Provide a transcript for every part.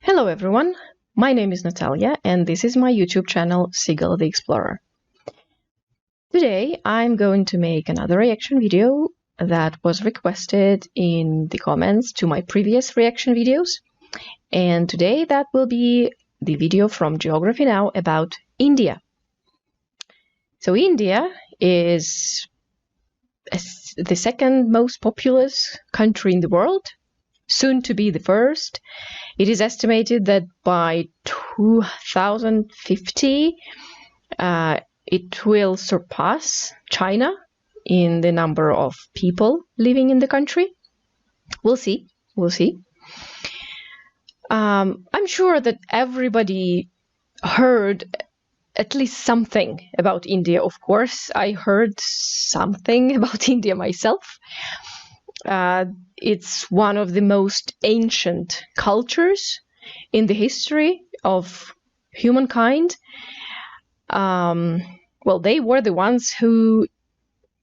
Hello everyone, my name is Natalia and this is my YouTube channel Seagull the Explorer. Today I'm going to make another reaction video that was requested in the comments to my previous reaction videos, and today that will be the video from Geography Now about India. So India is the second most populous country in the world, soon to be the first. It is estimated that by 2050 it will surpass China in the number of people living in the country. We'll see. I'm sure that everybody heard at least something about India. Of course, I heard something about India myself. It's one of the most ancient cultures in the history of humankind. Well, they were the ones who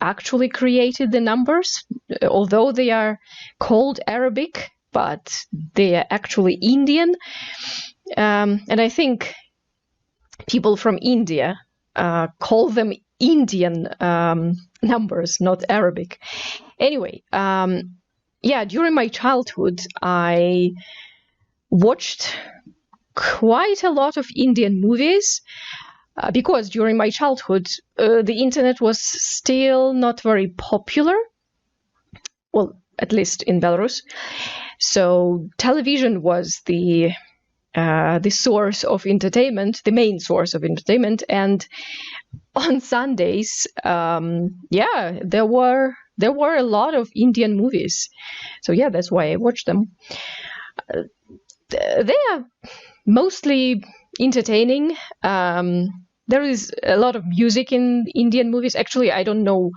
actually created the numbers, although they are called Arabic, but they are actually Indian. And I think people from India call them Indian numbers, not Arabic. Anyway, yeah, during my childhood, I watched quite a lot of Indian movies because during my childhood, the internet was still not very popular. Well, at least in Belarus. So television was the source of entertainment, the main source of entertainment, and on Sundays, yeah, there were a lot of Indian movies. So yeah, that's why I watched them. They are mostly entertaining. There is a lot of music in Indian movies. Actually, I don't know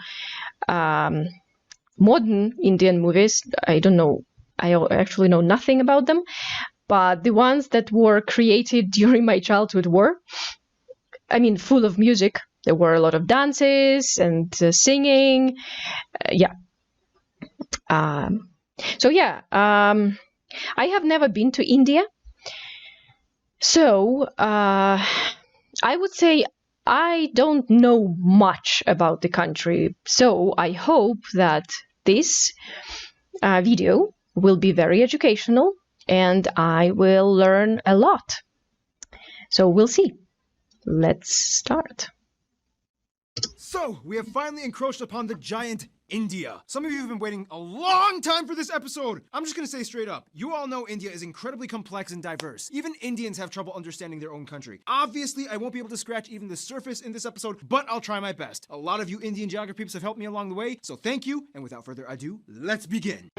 modern Indian movies. I don't know. I actually know nothing about them. But the ones that were created during my childhood were, I mean, full of music. There were a lot of dances and singing. Yeah. So yeah, I have never been to India. So I would say I don't know much about the country. So I hope that this video will be very educational and I will learn a lot. So we'll see. Let's start. So, we have finally encroached upon the giant India. Some of you have been waiting a long time for this episode. I'm just gonna say straight up, you all know India is incredibly complex and diverse. Even Indians have trouble understanding their own country. Obviously, I won't be able to scratch even the surface in this episode, but I'll try my best. A lot of you Indian geography peeps have helped me along the way, so thank you, and without further ado, let's begin.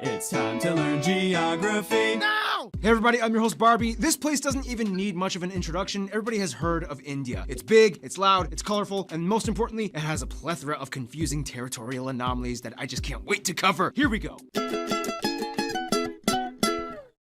It's time to learn geography now! Hey everybody, I'm your host Barbie. This place doesn't even need much of an introduction. Everybody has heard of India. It's big, it's loud, it's colorful, and most importantly, it has a plethora of confusing territorial anomalies that I just can't wait to cover. Here we go.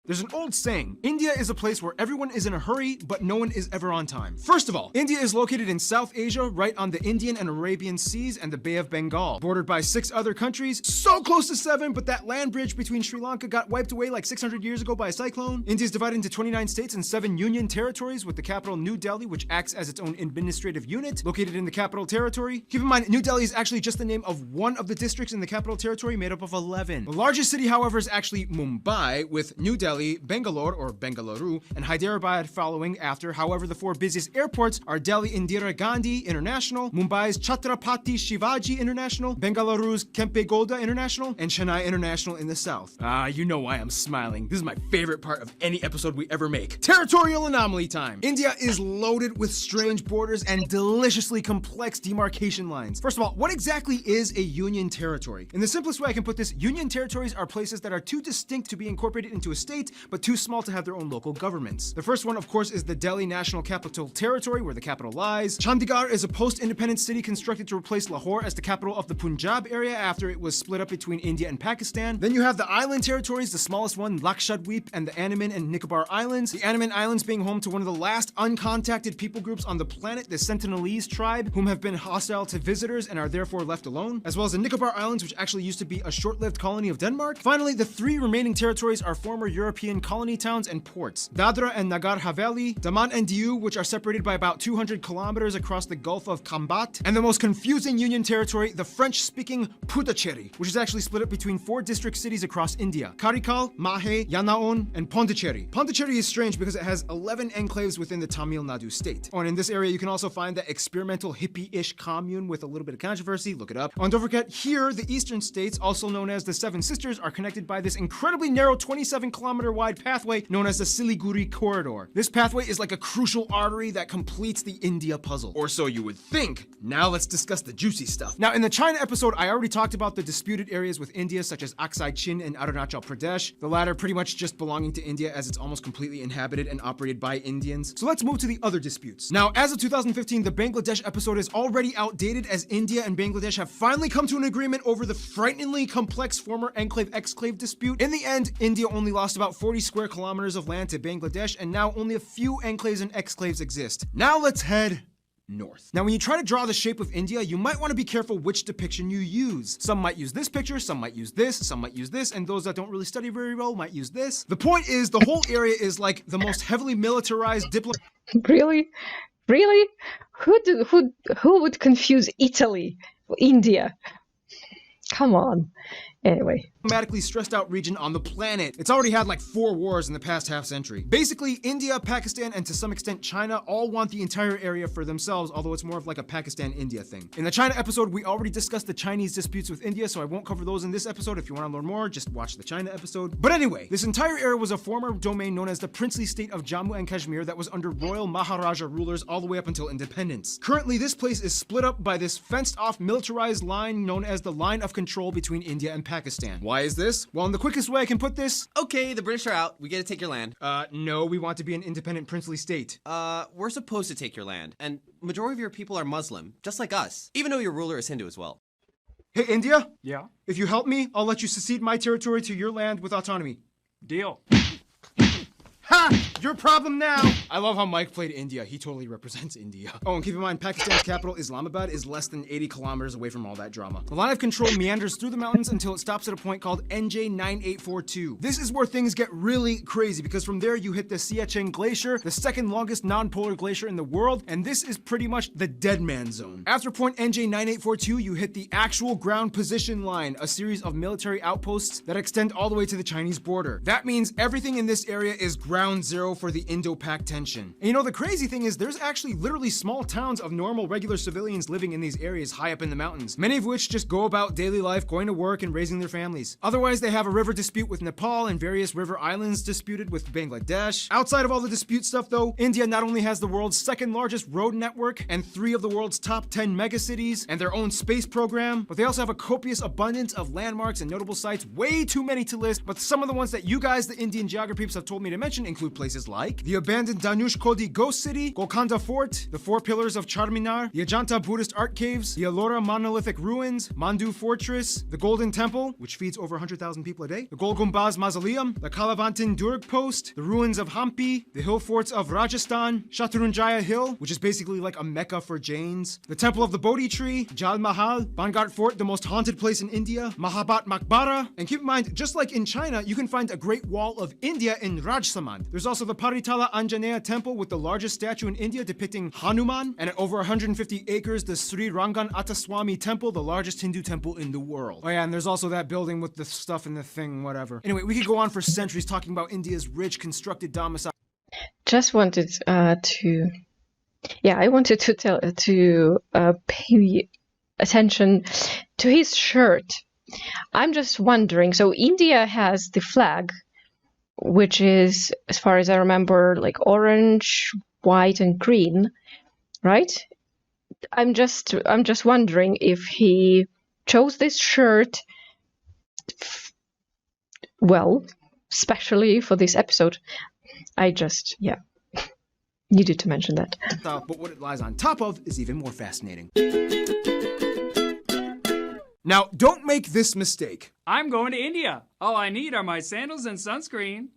There's an old saying, India is a place where everyone is in a hurry, but no one is ever on time. First of all, India is located in South Asia, right on the Indian and Arabian Seas and the Bay of Bengal, bordered by 6 other countries, so close to 7, but that land bridge between Sri Lanka got wiped away like 600 years ago by a cyclone. India is divided into 29 states and 7 union territories, with the capital New Delhi, which acts as its own administrative unit, located in the capital territory. Keep in mind, New Delhi is actually just the name of one of the districts in the capital territory made up of 11. The largest city, however, is actually Mumbai, with New Delhi, Bangalore or Bengaluru, and Hyderabad following after. However, the 4 busiest airports are Delhi Indira Gandhi International, Mumbai's Chhatrapati Shivaji International, Bengaluru's Kempe Gowda International, and Chennai International in the south. You know why I'm smiling. This is my favorite part of any episode we ever make. Territorial anomaly time. India is loaded with strange borders and deliciously complex demarcation lines. First of all, what exactly is a union territory? In the simplest way I can put this, union territories are places that are too distinct to be incorporated into a state, but too small to have their own local governments. The first one, of course, is the Delhi National Capital Territory, where the capital lies. Chandigarh is a post-independent city constructed to replace Lahore as the capital of the Punjab area after it was split up between India and Pakistan. Then you have the island territories, the smallest one, Lakshadweep, and the Andaman and Nicobar Islands. The Andaman Islands being home to one of the last uncontacted people groups on the planet, the Sentinelese tribe, whom have been hostile to visitors and are therefore left alone, as well as the Nicobar Islands, which actually used to be a short-lived colony of Denmark. Finally, the 3 remaining territories are former European European colony towns and ports. Dadra and Nagar Haveli, Daman and Diu, which are separated by about 200 kilometers across the Gulf of Kambat, and the most confusing Union territory, the French-speaking Puducherry, which is actually split up between 4 district cities across India: Karikal, Mahe, Yanaon, and Pondicherry. Pondicherry is strange because it has 11 enclaves within the Tamil Nadu state. Oh, and in this area, you can also find that experimental hippie-ish commune with a little bit of controversy. Look it up. Oh, and don't forget, here, the eastern states, also known as the Seven Sisters, are connected by this incredibly narrow 27-kilometer wide pathway known as the Siliguri Corridor. This pathway is like a crucial artery that completes the India puzzle. Or so you would think. Now let's discuss the juicy stuff. Now, in the China episode, I already talked about the disputed areas with India, such as Aksai Chin and Arunachal Pradesh, the latter pretty much just belonging to India as it's almost completely inhabited and operated by Indians. So let's move to the other disputes. Now, as of 2015, the Bangladesh episode is already outdated as India and Bangladesh have finally come to an agreement over the frighteningly complex former enclave-exclave dispute. In the end, India only lost about 40 square kilometers of land to Bangladesh, and now only a few enclaves and exclaves exist. Now let's head north. Now, when you try to draw the shape of India, you might want to be careful which depiction you use. Some might use this picture, some might use this, some might use this, and those that don't really study very well might use this. The point is, the whole area is like the most heavily militarized Really? Really? Who would confuse Italy, India? Come on. Anyway. Diplomatically stressed out region on the planet. It's already had like 4 wars in the past half century. Basically, India, Pakistan, and to some extent China all want the entire area for themselves, although it's more of like a Pakistan-India thing. In the China episode, we already discussed the Chinese disputes with India, so I won't cover those in this episode. If you want to learn more, just watch the China episode. But anyway, this entire area was a former domain known as the princely state of Jammu and Kashmir that was under royal Maharaja rulers all the way up until independence. Currently, this place is split up by this fenced-off militarized line known as the line of control between India and Pakistan. Why is this? Well, in the quickest way I can put this, Okay, the British are out. We get to take your land. no, we want to be an independent princely state. We're supposed to take your land, and majority of your people are Muslim, just like us, even though your ruler is Hindu as well. Hey, India? Yeah, If you help me, I'll let you secede my territory to your land with autonomy. deal. Ha! Your problem now! I love how Mike played India. He totally represents India. Oh, and keep in mind, Pakistan's capital, Islamabad, is less than 80 kilometers away from all that drama. The line of control meanders through the mountains until it stops at a point called NJ9842. This is where things get really crazy, because from there you hit the Siachen Glacier, the second longest non-polar glacier in the world, and this is pretty much the dead man zone. After point NJ9842, you hit the actual ground position line, a series of military outposts that extend all the way to the Chinese border. That means everything in this area is ground zero for the Indo-Pak tension. And you know, the crazy thing is there's actually literally small towns of normal, regular civilians living in these areas high up in the mountains, many of which just go about daily life, going to work and raising their families. Otherwise, they have a river dispute with Nepal and various river islands disputed with Bangladesh. Outside of all the dispute stuff though, India not only has the world's second largest road network and 3 of the world's top 10 megacities and their own space program, but they also have a copious abundance of landmarks and notable sites, way too many to list, but some of the ones that you guys, the Indian geography peeps, have told me to mention include places like the abandoned Danush Kodi Ghost City, Golconda Fort, the 4 pillars of Charminar, the Ajanta Buddhist art caves, the Ellora monolithic ruins, Mandu Fortress, the Golden Temple, which feeds over 100,000 people a day, the Gol Gumbaz Mausoleum, the Kalavantin Durg Post, the ruins of Hampi, the hill forts of Rajasthan, Shatrunjaya Hill, which is basically like a mecca for Jains, the Temple of the Bodhi Tree, Jal Mahal, Bangart Fort, the most haunted place in India, Mahabat Makbara, and keep in mind, just like in China, you can find a Great Wall of India in Rajsamand. There's also the Paritala Anjaneya Temple with the largest statue in India depicting Hanuman, and at over 150 acres, the Sri Rangan Attaswamy Temple, the largest Hindu temple in the world. Oh yeah, and there's also that building with the stuff in the thing, whatever. Anyway, we could go on for centuries talking about India's rich constructed domicile. Just wanted I wanted to pay attention to his shirt. I'm just wondering, so India has the flag, which is, as far as I remember, like orange, white, and green, right? I'm just wondering if he chose this shirt, well, especially for this episode. I just, needed to mention that. But what it lies on top of is even more fascinating. Now, don't make this mistake. I'm going to India. All I need are my sandals and sunscreen.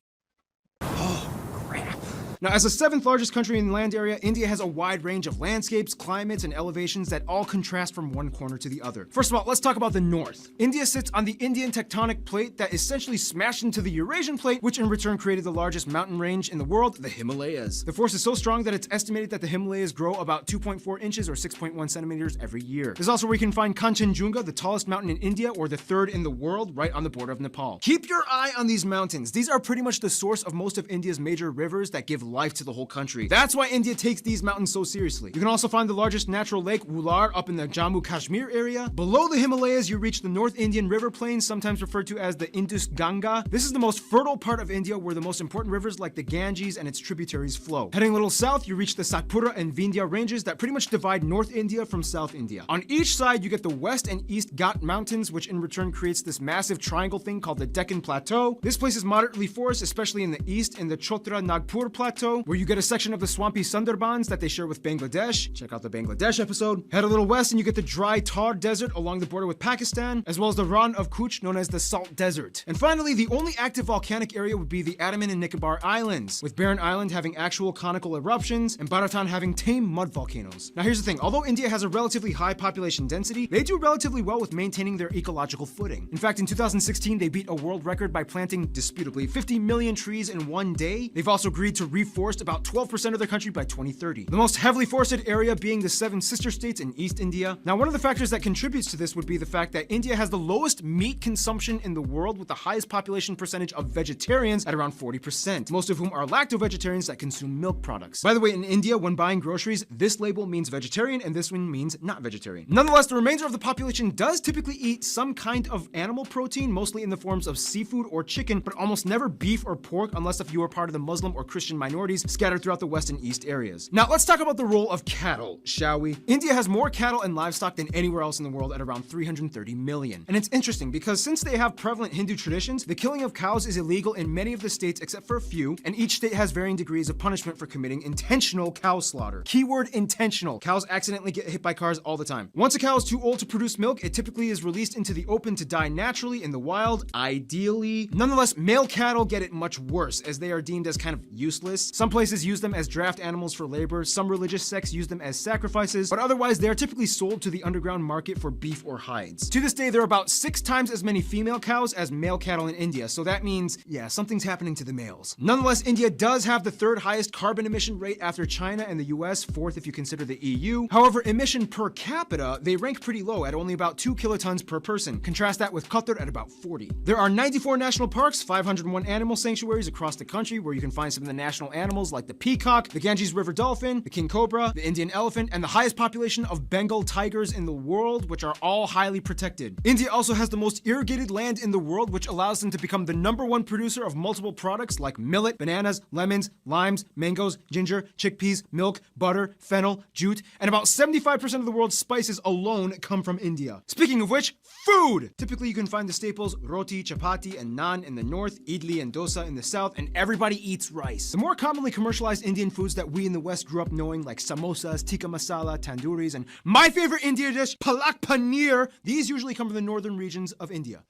Now, as the 7th largest country in land area, India has a wide range of landscapes, climates, and elevations that all contrast from one corner to the other. First of all, let's talk about the north. India sits on the Indian tectonic plate that essentially smashed into the Eurasian plate, which in return created the largest mountain range in the world, the Himalayas. The force is so strong that it's estimated that the Himalayas grow about 2.4 inches or 6.1 centimeters every year. There's also where you can find Kanchenjunga, the tallest mountain in India, or the 3rd in the world, right on the border of Nepal. Keep your eye on these mountains. These are pretty much the source of most of India's major rivers that give life to the whole country. That's why India takes these mountains so seriously. You can also find the largest natural lake, Wular, up in the Jammu Kashmir area. Below the Himalayas, you reach the North Indian River Plain, sometimes referred to as the Indus Ganga. This is the most fertile part of India where the most important rivers like the Ganges and its tributaries flow. Heading a little south, you reach the Satpura and Vindhya ranges that pretty much divide North India from South India. On each side, you get the West and East Ghat mountains, which in return creates this massive triangle thing called the Deccan Plateau. This place is moderately forested, especially in the east in the Chotra Nagpur Plateau, where you get a section of the swampy Sundarbans that they share with Bangladesh. Check out the Bangladesh episode. Head a little west and you get the dry Thar Desert along the border with Pakistan, as well as the Rann of Kutch, known as the Salt Desert. And finally, the only active volcanic area would be the Andaman and Nicobar Islands, with Barren Island having actual conical eruptions and Bharatan having tame mud volcanoes. Now here's the thing, although India has a relatively high population density, they do relatively well with maintaining their ecological footing. In fact, in 2016, they beat a world record by planting, disputably, 50 million trees in one day. They've also agreed to reforest about 12% of their country by 2030. The most heavily forested area being the 7 sister states in East India. Now, one of the factors that contributes to this would be the fact that India has the lowest meat consumption in the world, with the highest population percentage of vegetarians at around 40%, most of whom are lacto-vegetarians that consume milk products. By the way, in India, when buying groceries, this label means vegetarian and this one means not vegetarian. Nonetheless, the remainder of the population does typically eat some kind of animal protein, mostly in the forms of seafood or chicken, but almost never beef or pork unless if you are part of the Muslim or Christian minorities scattered throughout the west and east areas. Now, let's talk about the role of cattle, shall we? India has more cattle and livestock than anywhere else in the world at around 330 million. And it's interesting because since they have prevalent Hindu traditions, the killing of cows is illegal in many of the states except for a few, and each state has varying degrees of punishment for committing intentional cow slaughter. Keyword intentional. Cows accidentally get hit by cars all the time. Once a cow is too old to produce milk, it typically is released into the open to die naturally in the wild, ideally. Nonetheless, male cattle get it much worse as they are deemed as kind of useless. Some places use them as draft animals for labor, some religious sects use them as sacrifices, but otherwise they are typically sold to the underground market for beef or hides. To this day, there are about 6 times as many female cows as male cattle in India, so that means, yeah, something's happening to the males. Nonetheless, India does have the 3rd highest carbon emission rate after China and the US, 4th if you consider the EU. However, emission per capita, they rank pretty low at only about 2 kilotons per person. Contrast that with Qatar at about 40. There are 94 national parks, 501 animal sanctuaries across the country where you can find some of the national animals like the peacock, the Ganges River dolphin, the king cobra, the Indian elephant, and the highest population of Bengal tigers in the world, which are all highly protected. India also has the most irrigated land in the world, which allows them to become the #1 producer of multiple products like millet, bananas, lemons, limes, mangoes, ginger, chickpeas, milk, butter, fennel, jute, and about 75% of the world's spices alone come from India. Speaking of which, food! Typically you can find the staples roti, chapati, and naan in the north, idli and dosa in the south, and everybody eats rice. The more commonly commercialized Indian foods that we in the West grew up knowing, like samosas, tikka masala, tandooris, and my favorite Indian dish, palak paneer, these usually come from the northern regions of India.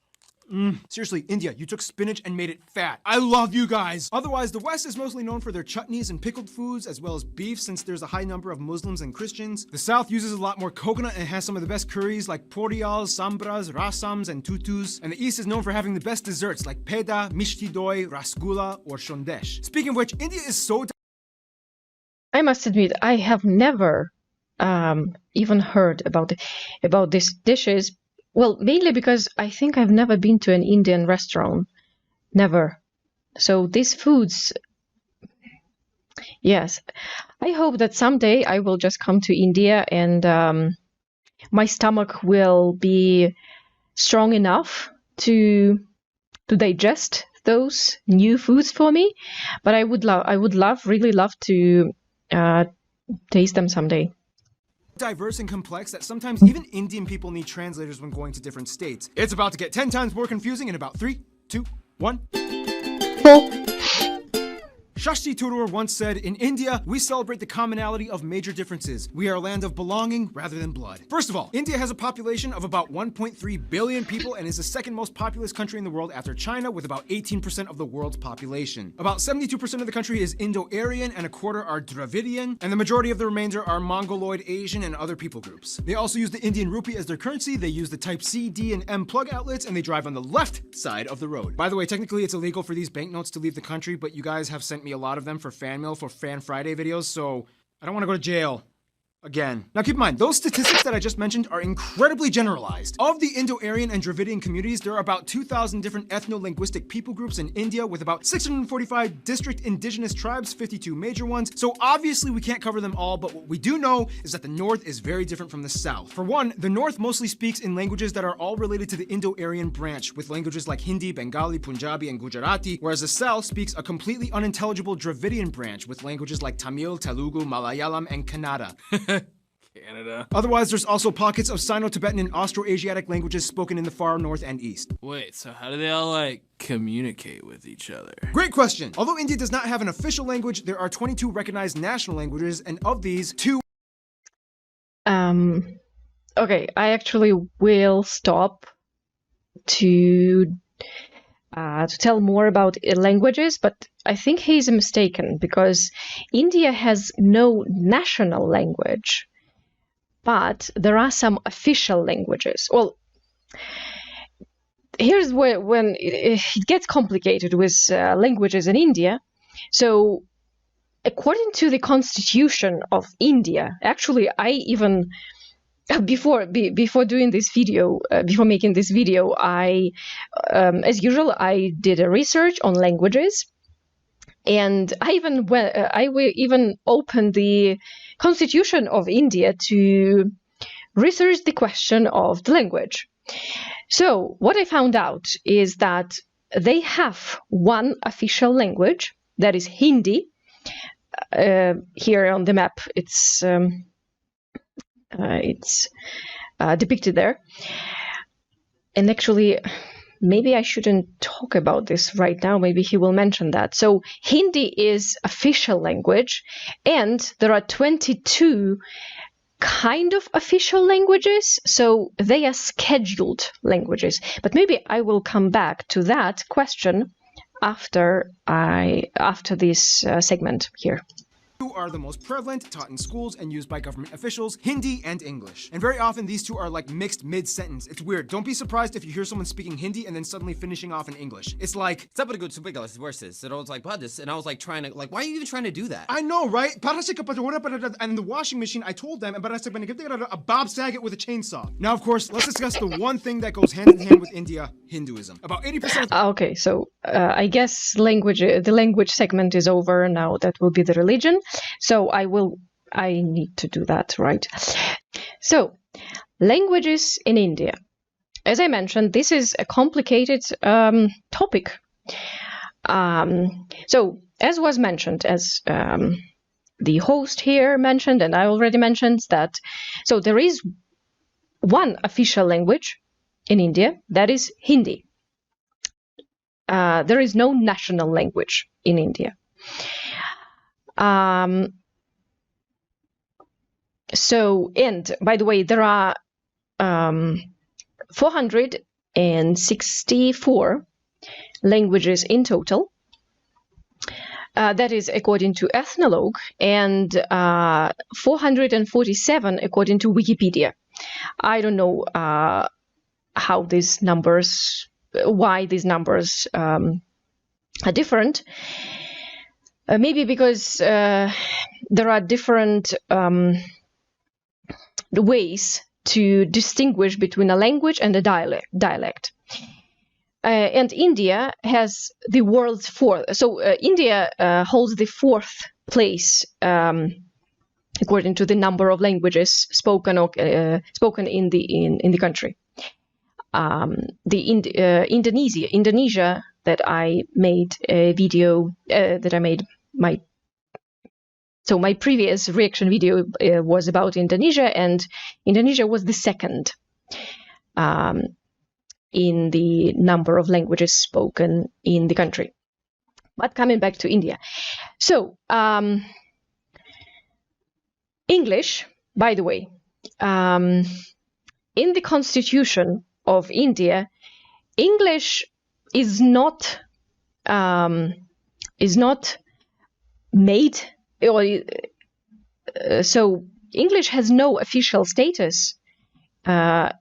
Seriously, India, you took spinach and made it fat. I love you guys. Otherwise, the West is mostly known for their chutneys and pickled foods, as well as beef, since there's a high number of Muslims and Christians. The South uses a lot more coconut and has some of the best curries like poriyals, sambras, rasams, and tutus. And the East is known for having the best desserts like peda, mishti doi, rasgulla, or shondesh. Speaking of which, India is so I must admit, I have never even heard about these dishes. Well, mainly because I think I've never been to an Indian restaurant. Never. So these foods, yes. I hope that someday I will just come to India and my stomach will be strong enough to digest those new foods for me. But I would really love to taste them someday. Diverse and complex that sometimes even Indian people need translators when going to different states. It's about to get 10 times more confusing in about 3, 2, 1. Shashti Tharoor once said, "In India, we celebrate the commonality of major differences. We are a land of belonging rather than blood." First of all, India has a population of about 1.3 billion people and is the second most populous country in the world after China, with about 18% of the world's population. About 72% of the country is Indo-Aryan and a quarter are Dravidian, and the majority of the remainder are Mongoloid, Asian, and other people groups. They also use the Indian rupee as their currency. They use the type C, D, and M plug outlets, and they drive on the left side of the road. By the way, technically it's illegal for these banknotes to leave the country, but you guys have sent me a lot of them for fan mail for Fan Friday videos, so I don't want to go to jail. Again. Now keep in mind, those statistics that I just mentioned are incredibly generalized. Of the Indo-Aryan and Dravidian communities, there are about 2,000 different ethno-linguistic people groups in India, with about 645 district indigenous tribes, 52 major ones. So obviously we can't cover them all, but what we do know is that the north is very different from the south. For one, the north mostly speaks in languages that are all related to the Indo-Aryan branch, with languages like Hindi, Bengali, Punjabi, and Gujarati, whereas the south speaks a completely unintelligible Dravidian branch, with languages like Tamil, Telugu, Malayalam, and Kannada. Canada. Otherwise, there's also pockets of Sino-Tibetan and Austroasiatic languages spoken in the far north and east. Wait, so how do they all, like, communicate with each other? Great question! Although India does not have an official language, there are 22 recognized national languages, and of these, 2 Okay, I actually will stop to tell more about languages, but I think he's mistaken, because India has no national language, but there are some official languages. Well, here's when it gets complicated with languages in India. So, according to the Constitution of India, actually, I even before doing this video, before making this video, I, as usual, I did a research on languages, and I even opened the Constitution of India to research the question of the language. So what I found out is that they have one official language, that is Hindi. Here on the map, it's depicted there. And actually, maybe I shouldn't talk about this right now. Maybe he will mention that. So Hindi is official language, and there are 22 kind of official languages. So they are scheduled languages. But maybe I will come back to that question after this segment here. Are the most prevalent, taught in schools, and used by government officials: Hindi and English. And very often these two are like mixed mid-sentence. It's weird. Don't be surprised if you hear someone speaking Hindi and then suddenly finishing off in English. It's like, and I was like, and I was like trying to, like, why are you even trying to do that? I know, right? And the washing machine, I told them, a Bob Saget with a chainsaw. Now, of course, let's discuss the one thing that goes hand in hand with India: Hinduism. About 80% of Okay, so I guess the language segment is over now. That will be the religion. So I need to do that, right? So, languages in India. As I mentioned, this is a complicated topic. So, as was mentioned, as the host here mentioned, and I already mentioned that, so there is one official language in India, that is Hindi. There is no national language in India. So, and by the way, there are 464 languages in total. That is according to Ethnologue, and 447 according to Wikipedia. I don't know why these numbers are different. Maybe because there are different ways to distinguish between a language and a dialect. And India has the world's fourth. So India holds the fourth place according to the number of languages spoken in the country. Indonesia that I made a video my previous reaction video was about Indonesia, and Indonesia was the second in the number of languages spoken in the country. But coming back to India, So, English, by the way, in the constitution of India, English is not made, or so English has no official status in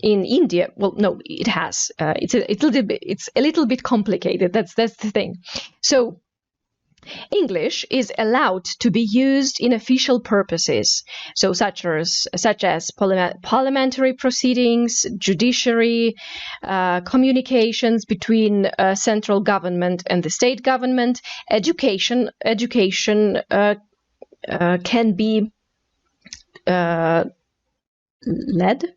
India. Well, no, it has. It's a little bit complicated. That's the thing. So English is allowed to be used in official purposes, so such as parliamentary proceedings, judiciary, communications between central government and the state government, education can be led.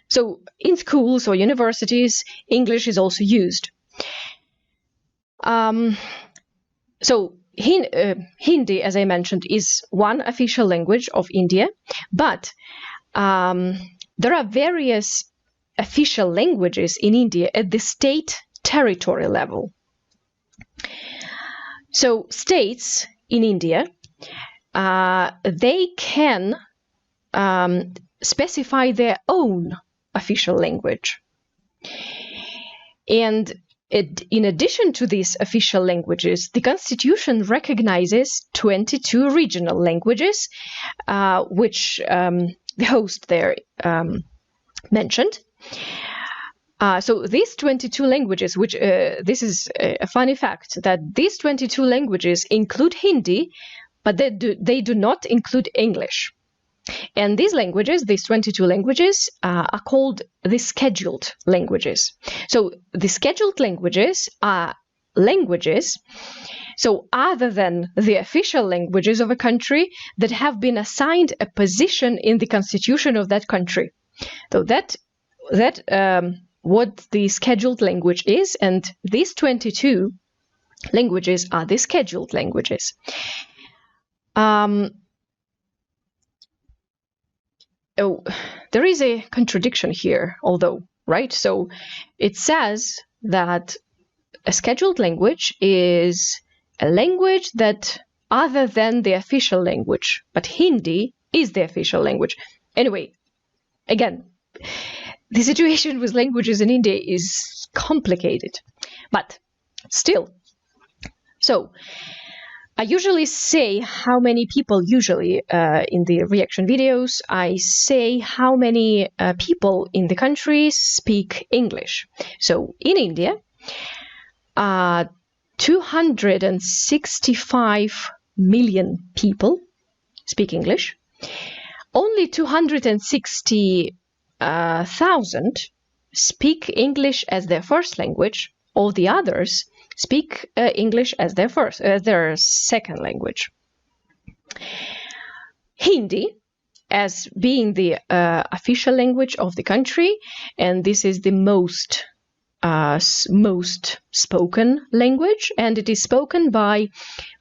So in schools or universities, English is also used. So Hindi, as I mentioned, is one official language of India, but there are various official languages in India at the state territorial level. So states in India, they can specify their own official language. And in addition to these official languages, the Constitution recognizes 22 regional languages, which the host there mentioned. So these 22 languages, which this is a funny fact, that these 22 languages include Hindi, but they do not include English. And these languages, these 22 languages, are called the scheduled languages. So the scheduled languages are languages, so other than the official languages of a country, that have been assigned a position in the constitution of that country. So that what the scheduled language is, and these 22 languages are the scheduled languages. There is a contradiction here, although, right? So it says that a scheduled language is a language that other than the official language, but Hindi is the official language. Anyway, again, the situation with languages in India is complicated, but still. So I usually say how many people, in the reaction videos, I say how many people in the country speak English. So in India, 265 million people speak English. Only 260,000 speak English as their first language. All the others speak English as their second language. Hindi, as being the official language of the country, and this is the most spoken language, and it is spoken by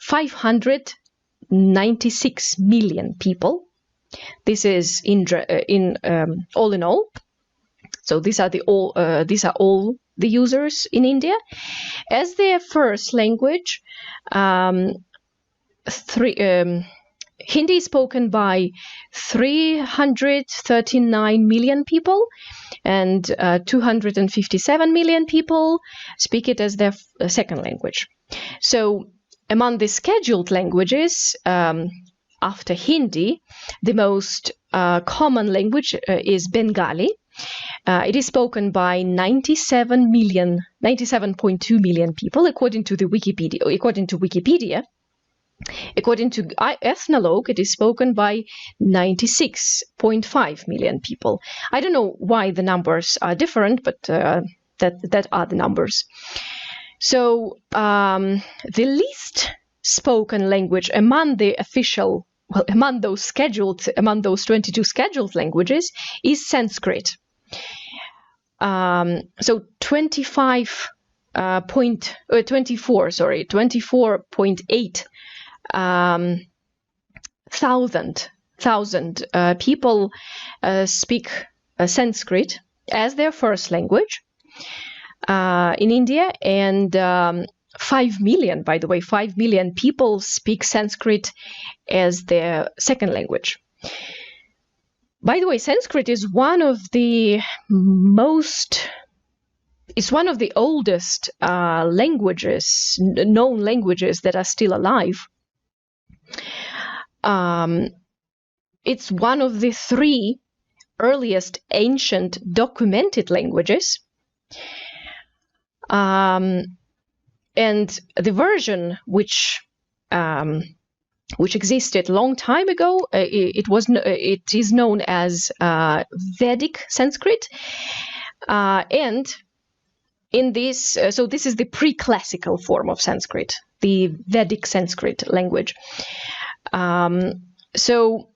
596 million people. This is in all in all. So these are all the users in India. As their first language, Hindi is spoken by 339 million people, and 257 million people speak it as their second language. So among the scheduled languages, after Hindi, the most common language is Bengali. It is spoken by 97.2 million people, according to Wikipedia. According to Ethnologue, it is spoken by 96.5 million people. I don't know why the numbers are different, but that are the numbers. So the least spoken language among those 22 scheduled languages is Sanskrit. So 24.8 thousand people speak Sanskrit as their first language in India, and 5 million, by the way, 5 million people speak Sanskrit as their second language. By the way, Sanskrit is one of the oldest languages, known languages that are still alive. It's one of the 3 earliest ancient documented languages. And the version which existed a long time ago, it is known as Vedic Sanskrit, and in this, so this is the pre-classical form of Sanskrit, the Vedic Sanskrit language. So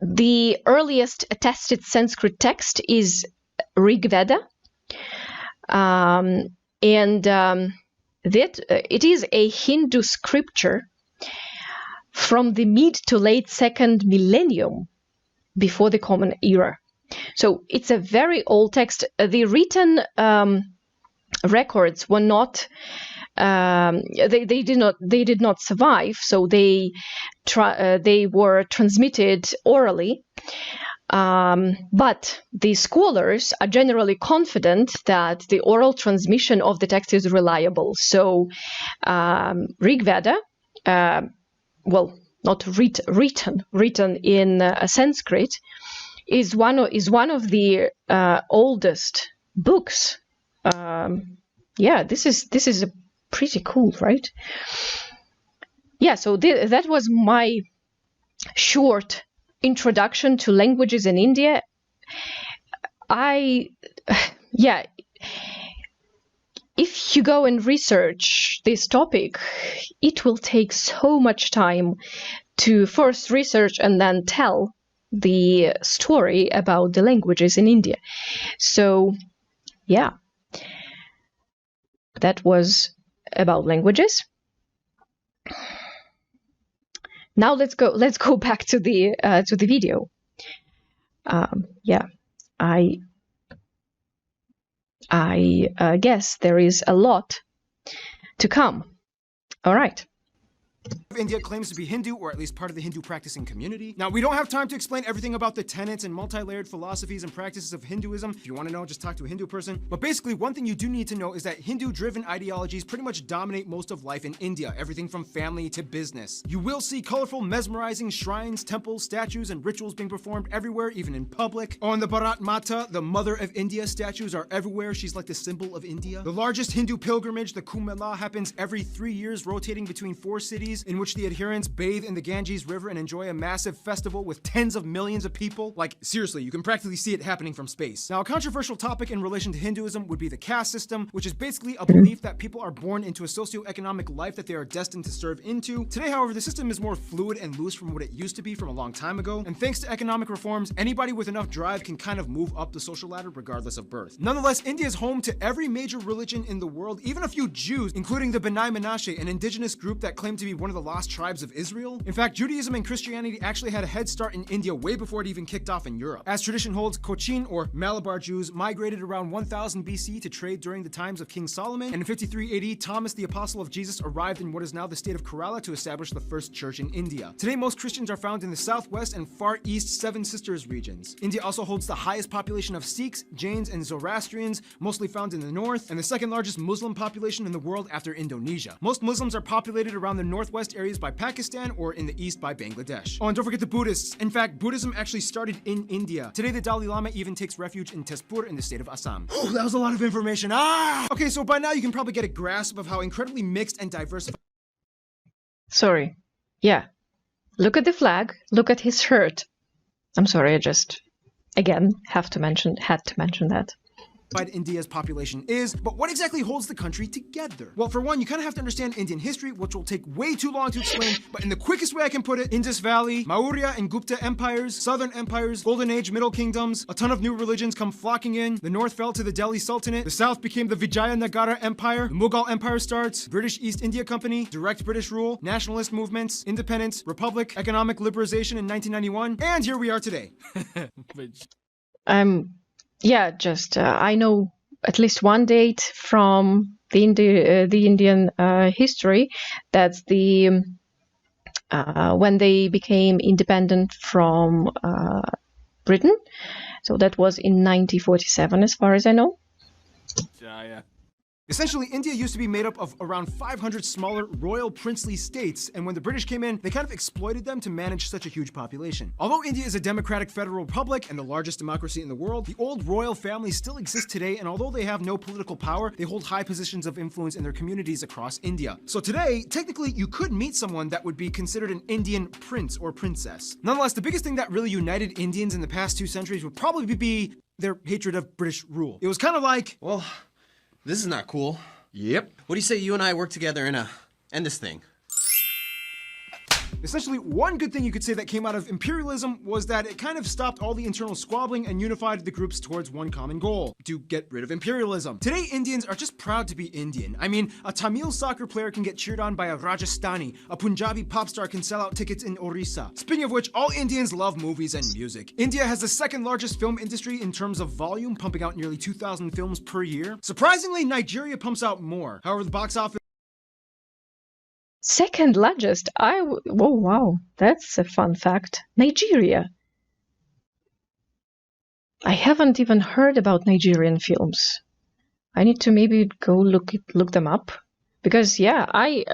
the earliest attested Sanskrit text is Rig Veda, and that it is a Hindu scripture from the mid to late 2nd millennium before the Common Era. So it's a very old text. The written records were not. They did not survive. So they were transmitted orally. But the scholars are generally confident that the oral transmission of the text is reliable. So Rig Veda, well, not written in Sanskrit, is one of the oldest books. Yeah, this is a pretty cool, right? Yeah, so that was my short introduction to languages in India. If you go and research this topic, it will take so much time to first research and then tell the story about the languages in India. So, yeah, that was about languages. Now let's go back to the video. Yeah, I guess there is a lot to come. All right. India claims to be Hindu, or at least part of the Hindu practicing community. Now, we don't have time to explain everything about the tenets and multi-layered philosophies and practices of Hinduism. If you want to know, just talk to a Hindu person. But basically, one thing you do need to know is that Hindu-driven ideologies pretty much dominate most of life in India, everything from family to business. You will see colorful, mesmerizing shrines, temples, statues, and rituals being performed everywhere, even in public. On the Bharat Mata, the Mother of India, statues are everywhere. She's like the symbol of India. The largest Hindu pilgrimage, the Kumbh Mela, happens every 3 years, rotating between 4 cities, in which the adherents bathe in the Ganges River and enjoy a massive festival with tens of millions of people. Like, seriously, you can practically see it happening from space. Now, a controversial topic in relation to Hinduism would be the caste system, which is basically a belief that people are born into a socioeconomic life that they are destined to serve into. Today, however, the system is more fluid and loose from what it used to be from a long time ago, and thanks to economic reforms, anybody with enough drive can kind of move up the social ladder regardless of birth. Nonetheless, India is home to every major religion in the world, even a few Jews, including the B'nai Menashe, an indigenous group that claimed to be one of the lost tribes of Israel. In fact, Judaism and Christianity actually had a head start in India way before it even kicked off in Europe. As tradition holds, Cochin, or Malabar Jews, migrated around 1000 BC to trade during the times of King Solomon, and in 53 AD, Thomas the Apostle of Jesus arrived in what is now the state of Kerala to establish the first church in India. Today, most Christians are found in the southwest and far east Seven Sisters regions. India also holds the highest population of Sikhs, Jains, and Zoroastrians, mostly found in the north, and the second largest Muslim population in the world after Indonesia. Most Muslims are populated around the northwest areas by Pakistan or in the east by Bangladesh. Oh, and don't forget the Buddhists. In fact, Buddhism actually started in India. Today, the Dalai Lama even takes refuge in Tezpur in the state of Assam. Oh, that was a lot of information. Okay, so by now you can probably get a grasp of how incredibly mixed and diverse. Sorry. Yeah. Look at the flag. Look at his shirt. I'm sorry, I just, again, had to mention that. India's population is, but what exactly holds the country together? Well, for one, you kind of have to understand Indian history, which will take way too long to explain, but in the quickest way I can put it, Indus Valley, Maurya and Gupta empires, southern empires, Golden Age, Middle Kingdoms, a ton of new religions come flocking in, the north fell to the Delhi Sultanate, the south became the Vijayanagara Empire, the Mughal Empire starts, British East India Company, direct British rule, nationalist movements, independence, republic, economic liberalization in 1991, and here we are today. Yeah, just I know at least one date from the Indian history. That's the when they became independent from Britain. So that was in 1947, as far as I know. Yeah. Essentially, India used to be made up of around 500 smaller royal princely states, and when the British came in, they kind of exploited them to manage such a huge population. Although India is a democratic federal republic and the largest democracy in the world, the old royal families still exist today, and although they have no political power, they hold high positions of influence in their communities across India. So today, technically, you could meet someone that would be considered an Indian prince or princess. Nonetheless, the biggest thing that really united Indians in the past 2 centuries would probably be their hatred of British rule. It was kind of like, Well, this is not cool. yep. What do you say you and I work together and end this thing? Essentially, one good thing you could say that came out of imperialism was that it kind of stopped all the internal squabbling and unified the groups towards one common goal: to get rid of imperialism. Today, Indians are just proud to be Indian. I mean, a Tamil soccer player can get cheered on by a Rajasthani, a Punjabi pop star can sell out tickets in Orissa. Speaking of which, all Indians love movies and music. India has the second largest film industry in terms of volume, pumping out nearly 2,000 films per year. Surprisingly, Nigeria pumps out more. However, the box office Second largest. Oh wow, that's a fun fact. Nigeria. I haven't even heard about Nigerian films. I need to maybe go look them up, because yeah, I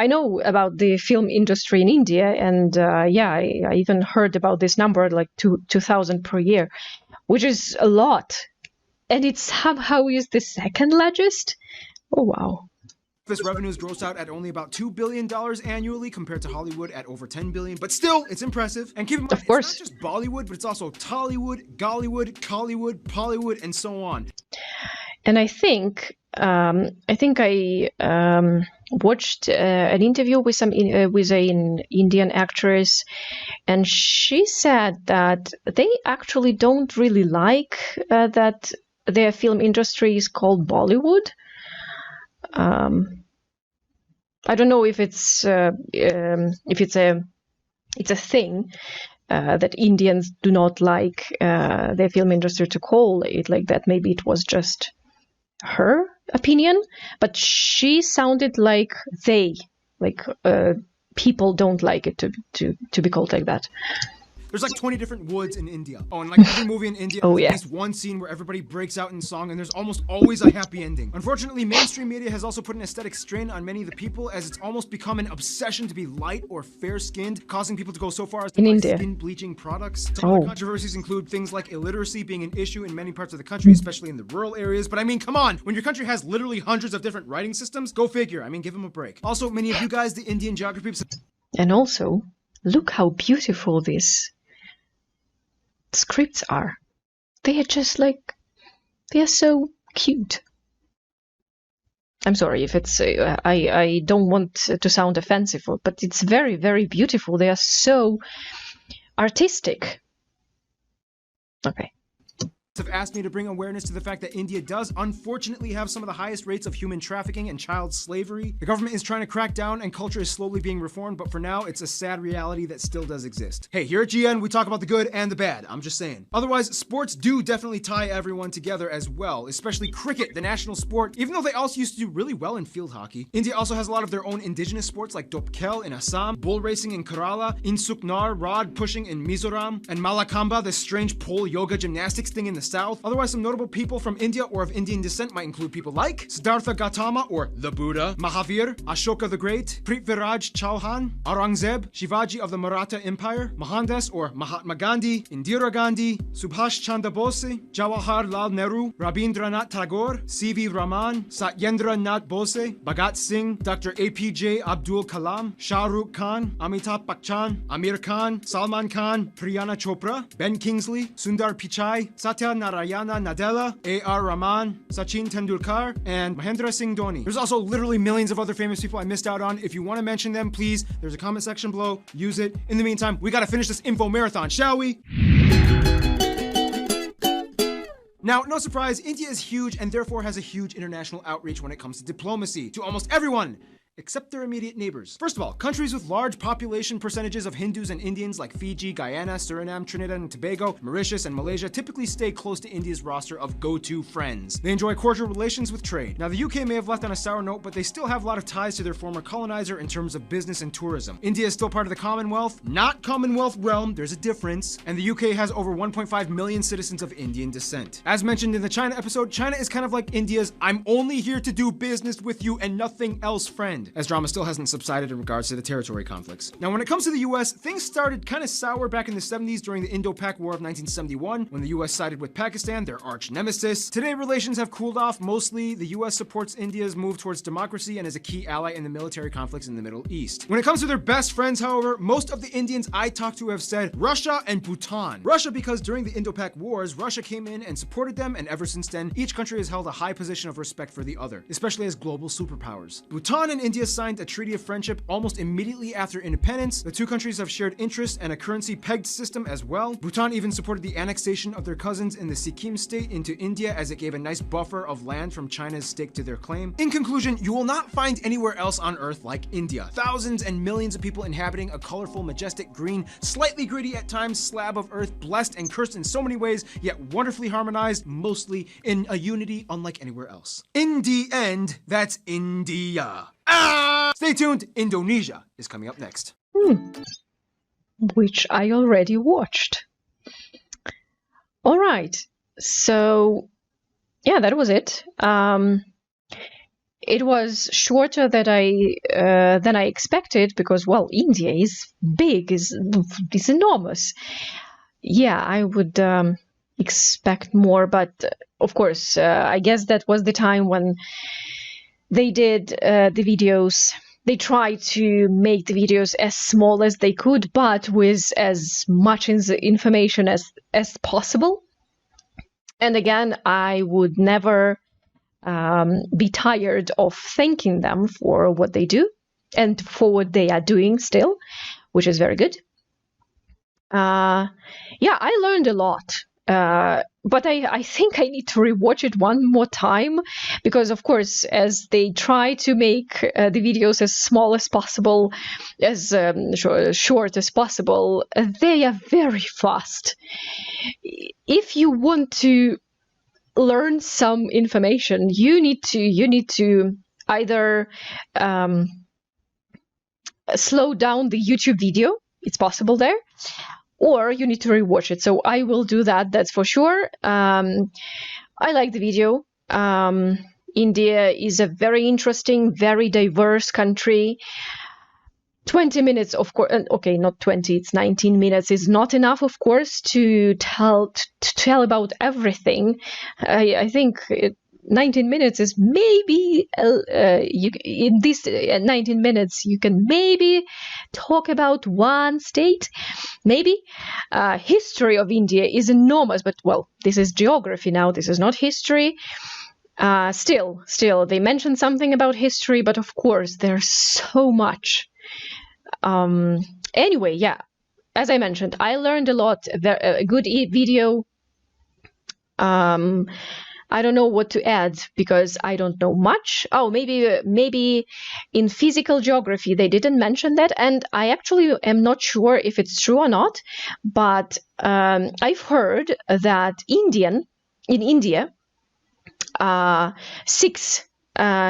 know about the film industry in India, and I even heard about this number, like 2,000 per year, which is a lot, and it somehow is the second largest. Oh wow. revenues gross out at only about $2 billion annually compared to Hollywood at over $10 billion, but still, it's impressive. And keep in mind, Of course. it's not just Bollywood, but it's also Tollywood, Gollywood, Collywood, Pollywood, and so on. And I think I watched an interview with an Indian actress, and she said that they actually don't really like that their film industry is called Bollywood. I don't know if it's a thing that Indians do not like their film industry to call it like that. Maybe it was just her opinion, but she sounded like people don't like it to be called like that. There's like 20 different woods in India. Oh, and like every movie in India, Oh, there's yeah. at least one scene where everybody breaks out in song, and there's almost always a happy ending. Unfortunately, mainstream media has also put an aesthetic strain on many of the people, as it's almost become an obsession to be light or fair-skinned, causing people to go so far as to In buy India. skin bleaching products. Some Oh. other controversies include things like illiteracy being an issue in many parts of the country, especially in the rural areas. But I mean, come on, when your country has literally hundreds of different writing systems, go figure. I mean, give them a break. Also, many of you guys, the Indian geography. And also, look how beautiful these scripts are. They are just they are so cute. I'm sorry if it's, I don't want to sound offensive, but it's very, very beautiful. They are so artistic. Okay. Have asked me to bring awareness to the fact that India does unfortunately have some of the highest rates of human trafficking and child slavery. The government is trying to crack down and culture is slowly being reformed, but for now, it's a sad reality that still does exist. Hey, here at GN, we talk about the good and the bad. I'm just saying. Otherwise, sports do definitely tie everyone together as well, especially cricket, the national sport, even though they also used to do really well in field hockey. India also has a lot of their own indigenous sports like Dopkel in Assam, bull racing in Kerala, Insuknar, rod pushing in Mizoram, and Malakamba, the strange pole yoga gymnastics thing in the south. Otherwise, some notable people from India or of Indian descent might include people like Siddhartha Gautama or the Buddha, Mahavir, Ashoka the Great, Prithviraj Chauhan, Aurangzeb, Shivaji of the Maratha Empire, Mohandas or Mahatma Gandhi, Indira Gandhi, Subhash Chandra Bose, Jawaharlal Nehru, Rabindranath Tagore, C.V. Raman, Satyendra Nath Bose, Bhagat Singh, Dr. APJ Abdul Kalam, Shah Rukh Khan, Amitabh Bachchan, Amir Khan, Salman Khan, Priyana Chopra, Ben Kingsley, Sundar Pichai, Satya Narayana Nadella, A.R. Rahman, Sachin Tendulkar, and Mahendra Singh Dhoni. There's also literally millions of other famous people I missed out on. If you want to mention them, please, there's a comment section below. Use it. In the meantime, we gotta finish this info marathon, shall we? Now, no surprise, India is huge and therefore has a huge international outreach when it comes to diplomacy. To almost everyone except their immediate neighbors. First of all, countries with large population percentages of Hindus and Indians like Fiji, Guyana, Suriname, Trinidad and Tobago, Mauritius, and Malaysia typically stay close to India's roster of go-to friends. They enjoy cordial relations with trade. Now, the UK may have left on a sour note, but they still have a lot of ties to their former colonizer in terms of business and tourism. India is still part of the Commonwealth, not Commonwealth realm, there's a difference, and the UK has over 1.5 million citizens of Indian descent. As mentioned in the China episode, China is kind of like India's "I'm only here to do business with you and nothing else" friend, as drama still hasn't subsided in regards to the territory conflicts. Now, when it comes to the US, things started kind of sour back in the 70s during the Indo-Pak War of 1971, when the US sided with Pakistan, their arch nemesis. Today, relations have cooled off. Mostly, the US supports India's move towards democracy and is a key ally in the military conflicts in the Middle East. When it comes to their best friends, however, most of the Indians I talked to have said Russia and Bhutan. Russia because during the Indo-Pak Wars, Russia came in and supported them, and ever since then, each country has held a high position of respect for the other, especially as global superpowers. Bhutan and India signed a treaty of friendship almost immediately after independence. The two countries have shared interests and a currency-pegged system as well. Bhutan even supported the annexation of their cousins in the Sikkim state into India, as it gave a nice buffer of land from China's stake to their claim. In conclusion, you will not find anywhere else on Earth like India. Thousands and millions of people inhabiting a colorful, majestic, green, slightly gritty at times slab of Earth, blessed and cursed in so many ways, yet wonderfully harmonized, mostly in a unity unlike anywhere else. In the end, that's India. Stay tuned, Indonesia is coming up next. Which I already watched. All right, so yeah, that was it. It was shorter than I expected because, well, India is big, is enormous. Yeah, I would expect more, but of course, I guess that was the time when they did the videos. They tried to make the videos as small as they could, but with as much information as possible. And again, I would never be tired of thanking them for what they do and for what they are doing still, which is very good. Yeah, I learned a lot. But I think I need to rewatch it one more time because, of course, as they try to make the videos as small as possible, as short as possible, they are very fast. If you want to learn some information, you need to either slow down the YouTube video. It's possible there. Or you need to rewatch it. So I will do that, that's for sure. I like the video. India is a very interesting, very diverse country. 20 minutes, of course, okay, not 20, it's 19 minutes is not enough, of course, to tell about everything. I think 19 minutes is maybe, in this 19 minutes, you can maybe talk about one state, maybe. History of India is enormous, but, well, this is geography now, this is not history. Still, they mentioned something about history, but of course, there's so much. Anyway, yeah, as I mentioned, I learned a lot, a good video. I don't know what to add because I don't know much. Oh, maybe in physical geography they didn't mention that, and I actually am not sure if it's true or not. But I've heard that in India, 6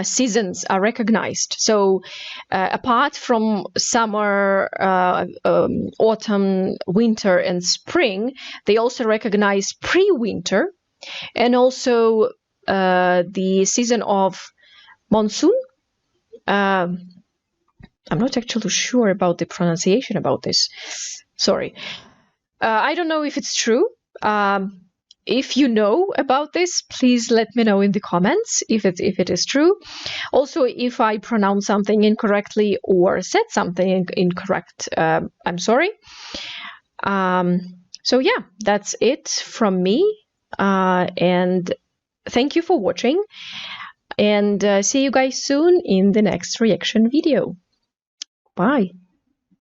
seasons are recognized. So apart from summer, autumn, winter, and spring, they also recognize pre-winter. And also the season of monsoon. I'm not actually sure about the pronunciation about this. Sorry. I don't know if it's true. If you know about this, please let me know in the comments if it is true. Also, if I pronounce something incorrectly or said something incorrect, I'm sorry. So yeah, that's it from me. And thank you for watching, and see you guys soon in the next reaction video. Bye.